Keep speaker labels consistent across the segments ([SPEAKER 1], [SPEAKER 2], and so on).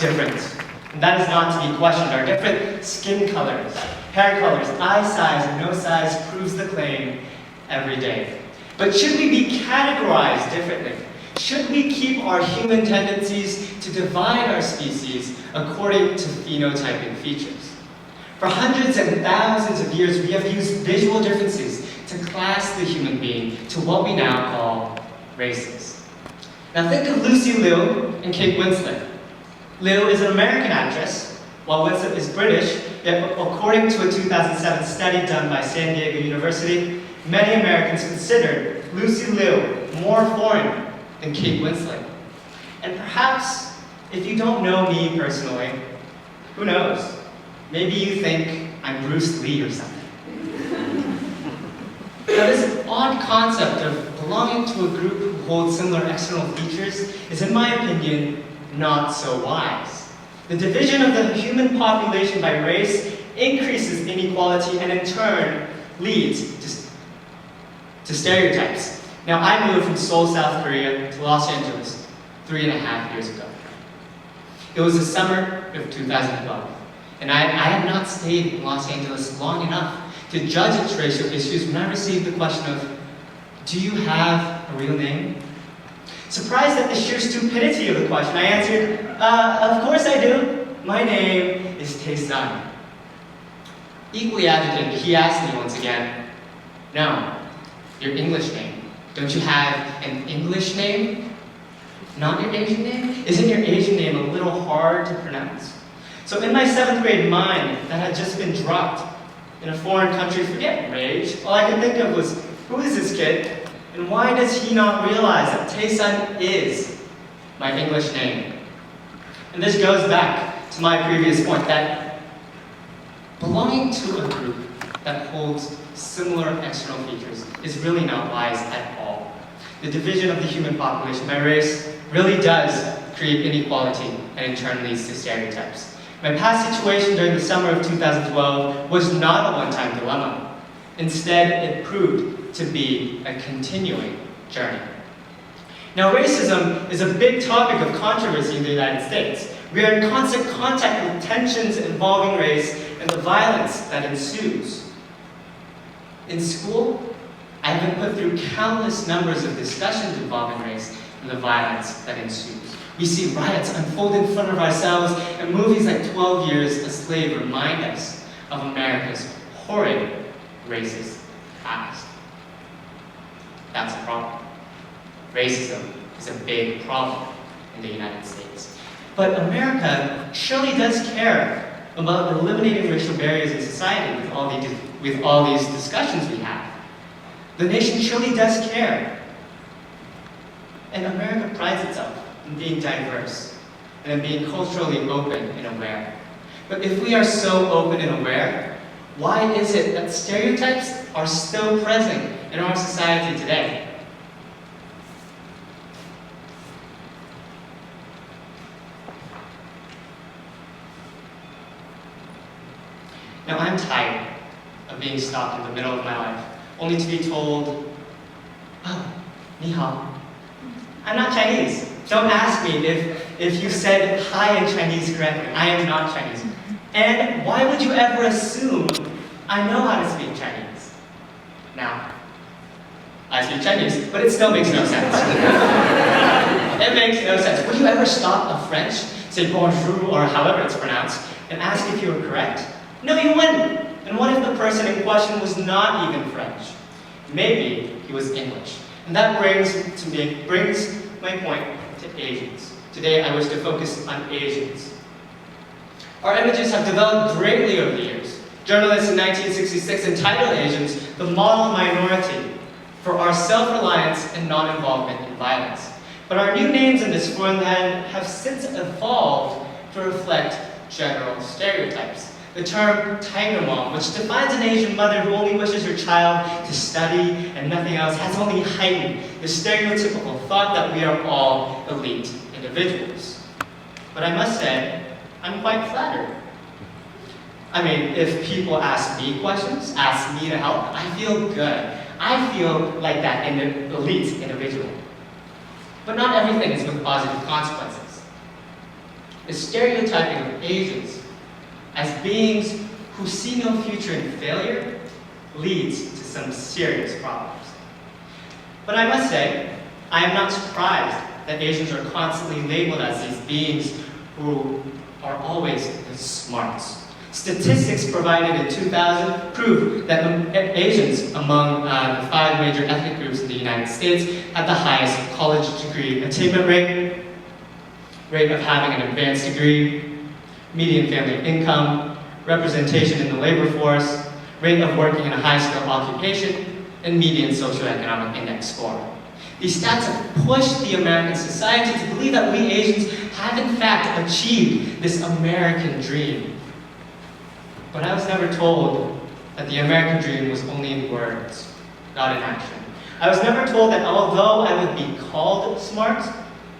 [SPEAKER 1] different. And that is not to be questioned. Our different skin colors, hair colors, eye size, and nose size proves the claim every day. But should we be categorized differently? Should we keep our human tendencies to divide our species according to phenotyping features? For hundreds and thousands of years, we have used visual differences to class the human being to what we now call races. Now think of Lucy Liu and Kate Winslet. Liu is an American actress, while Winslet is British, yet according to a 2007 study done by San Diego University, many Americans considered Lucy Liu more foreign than Kate Winslet. And perhaps, if you don't know me personally, who knows? Maybe you think I'm Bruce Lee or something. Now, this odd concept of belonging to a group who holds similar external features is, in my opinion, not so wise. The division of the human population by race increases inequality and, in turn, leads to stereotypes. Now, I moved from Seoul, South Korea to Los Angeles 3.5 years ago. It was the summer of 2012, and I had not stayed in Los Angeles long enough to judge its racial issues when I received the question of, do you have a real name? Surprised at the sheer stupidity of the question, I answered, of course I do. My name is Taesun. Equally agitated, he asked me once again, no, your English name. Don't you have an English name? Not your Asian name? Isn't your Asian name a little hard to pronounce? So in my 7th grade mind that had just been dropped in a foreign country, forget rage, all I could think of was, who is this kid? And why does he not realize that Taesun is my English name? And this goes back to my previous point that belonging to a group that holds similar external features is really not wise at all. The division of the human population by race really does create inequality and in turn leads to stereotypes. My past situation during the summer of 2012 was not a one-time dilemma. Instead, it proved to be a continuing journey. Now, racism is a big topic of controversy in the United States. We are in constant contact with tensions involving race and the violence that ensues. In school, I have been put through countless numbers of discussions involving race and the violence that ensues. We see riots unfold in front of ourselves, and movies like 12 Years a Slave remind us of America's horrid racist past. That's a problem. Racism is a big problem in the United States. But America surely does care about eliminating racial barriers in society with all these discussions we have. The nation surely does care. And America prides itself in being diverse and in being culturally open and aware. But if we are so open and aware, why is it that stereotypes are still present in our society today? Now, I'm tired of being stopped in the middle of my life, only to be told, oh, ni hao. I'm not Chinese. Don't ask me if you said hi in Chinese correctly. I am not Chinese. And why would you ever assume I know how to speak Chinese? Now, I speak Chinese, but it still makes no sense. It makes no sense. Would you ever stop a French, say bonjour or however it's pronounced, and ask if you were correct? No, you wouldn't. And what if the person in question was not even French? Maybe he was English. And that brings my point to Asians. Today I wish to focus on Asians. Our images have developed greatly over the years. Journalists in 1966 entitled Asians the model minority for our self-reliance and non-involvement in violence. But our new names in this foreign land have since evolved to reflect general stereotypes. The term tiger mom, which defines an Asian mother who only wishes her child to study and nothing else, has only heightened the stereotypical thought that we are all elite individuals. But I must say, I'm quite flattered. I mean, if people ask me questions, ask me to help, I feel good. I feel like that elite individual. But not everything is with positive consequences. is stereotyping of Asians as beings who see no future in failure leads to some serious problems. But I must say, I am not surprised that Asians are constantly labeled as these beings who are always the smarts. Statistics provided in 2000 prove that Asians among the 5 major ethnic groups in the United States had the highest college degree attainment rate of having an advanced degree, median family income, representation in the labor force, rate of working in a high-skill occupation, and median socioeconomic index score. These stats have pushed the American society to believe that we Asians have in fact achieved this American dream. But I was never told that the American dream was only in words, not in action. I was never told that although I would be called smart,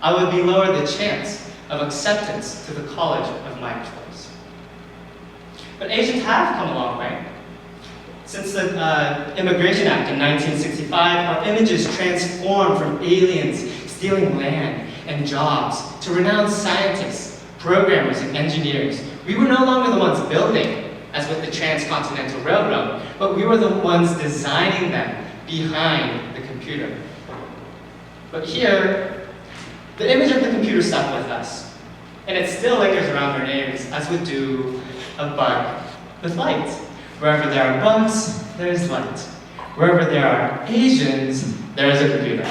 [SPEAKER 1] I would be lowered the chance of acceptance to the college of my choice. But Asians have come a long way. Since the Immigration Act in 1965, our images transformed from aliens stealing land and jobs to renowned scientists, programmers, and engineers. We were no longer the ones building, as with the Transcontinental Railroad, but we were the ones designing them behind the computer. But here, the image of the computer stuck with us, and it still lingers around our names, as would do a bug with light. Wherever there are bugs, there is light. Wherever there are Asians, there is a computer.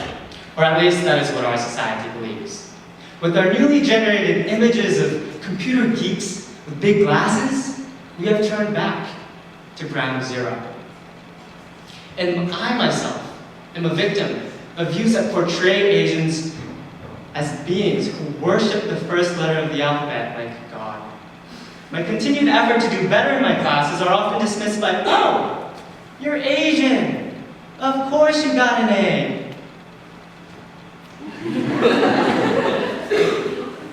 [SPEAKER 1] Or at least that is what our society believes. With our newly generated images of computer geeks with big glasses, we have turned back to ground zero. And I myself am a victim of views that portray Asians as beings who worship the first letter of the alphabet like God. My continued effort to do better in my classes are often dismissed by, "Oh, you're Asian. Of course you got an A."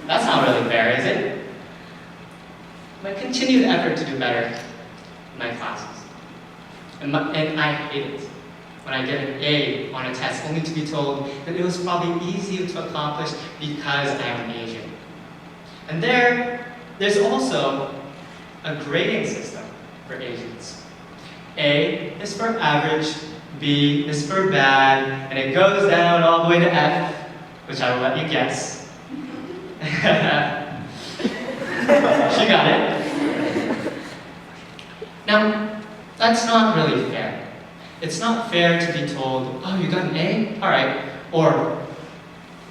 [SPEAKER 1] That's not really fair, is it? My continued effort to do better in my classes. And I hate it when I get an A on a test only to be told that it was probably easier to accomplish because I am Asian. And there's also a grading system for Asians. A is for average, B is for bad, and it goes down all the way to F, which I will let you guess. She got it. Now, that's not really fair. It's not fair to be told, "Oh, you got an A? All right." Or,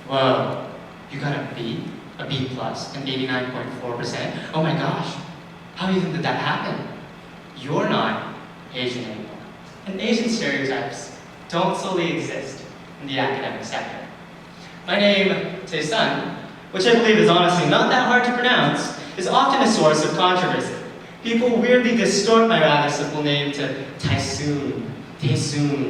[SPEAKER 1] "Whoa, you got a B plus, an 89.4%. Oh my gosh, how even did that happen? You're not Asian anymore." And Asian stereotypes don't solely exist in the academic sector. My name, Taesun, which I believe is honestly not that hard to pronounce, is often a source of controversy. People weirdly distort my rather simple name to Taesun,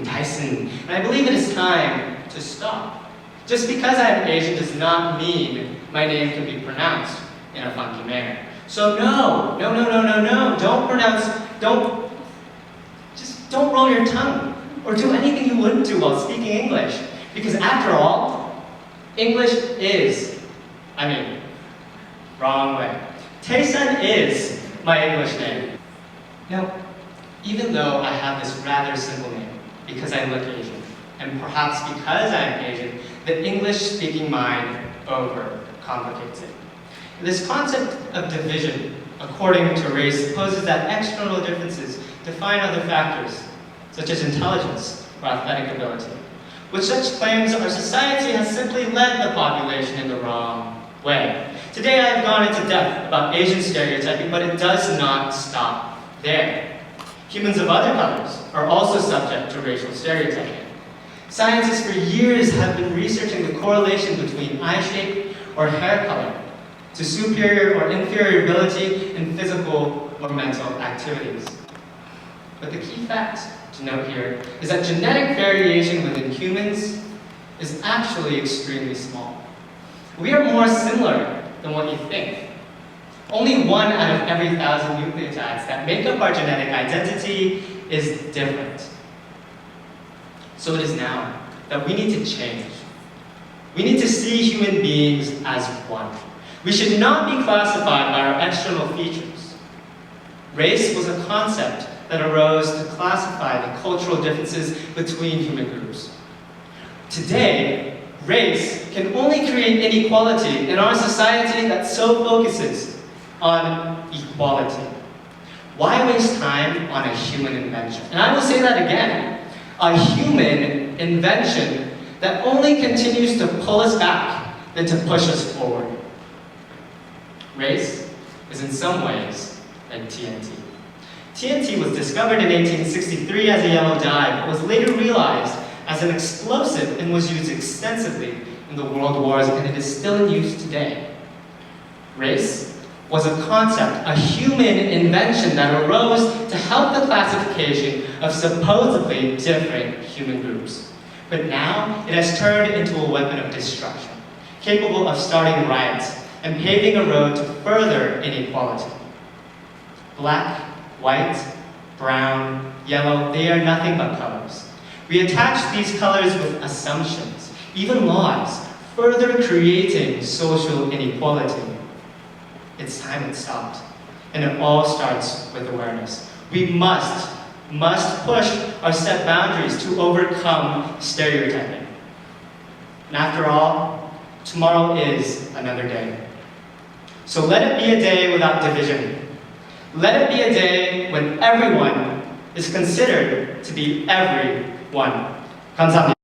[SPEAKER 1] Tyson, and I believe it is time to stop. Just because I am Asian does not mean my name can be pronounced in a funky manner. So no, don't roll your tongue or do anything you wouldn't do while speaking English. Because after all, English is, wrong way. Taesun is my English name. Now, even though I have this rather simple name, because I look Asian, and perhaps because I am Asian, the English-speaking mind overcomplicates it. This concept of division, according to race, supposes that external differences define other factors, such as intelligence or athletic ability. With such claims, our society has simply led the population in the wrong way. Today I have gone into depth about Asian stereotyping, but it does not stop there. Humans of other colors are also subject to racial stereotyping. Scientists for years have been researching the correlation between eye shape or hair color to superior or inferior ability in physical or mental activities. But the key fact to note here is that genetic variation within humans is actually extremely small. We are more similar than what you think. Only 1 out of every 1,000 nucleotides that make up our genetic identity is different. So it is now that we need to change. We need to see human beings as one. We should not be classified by our external features. Race was a concept that arose to classify the cultural differences between human groups. Today, race can only create inequality in our society that so focuses on equality. Why waste time on a human invention? And I will say that again, a human invention that only continues to pull us back than to push us forward. Race is in some ways like TNT. TNT was discovered in 1863 as a yellow dye, but was later realized as an explosive and was used extensively in the world wars, and it is still in use today. Race was a concept, a human invention that arose to help the classification of supposedly different human groups. But now it has turned into a weapon of destruction, capable of starting riots and paving a road to further inequality. Black, white, brown, yellow, they are nothing but colors. We attach these colors with assumptions, even laws, further creating social inequality. It's time it stopped, and it all starts with awareness. We must push our set boundaries to overcome stereotyping. And after all, tomorrow is another day. So let it be a day without division. Let it be a day when everyone is considered to be everyone. 감사합니다.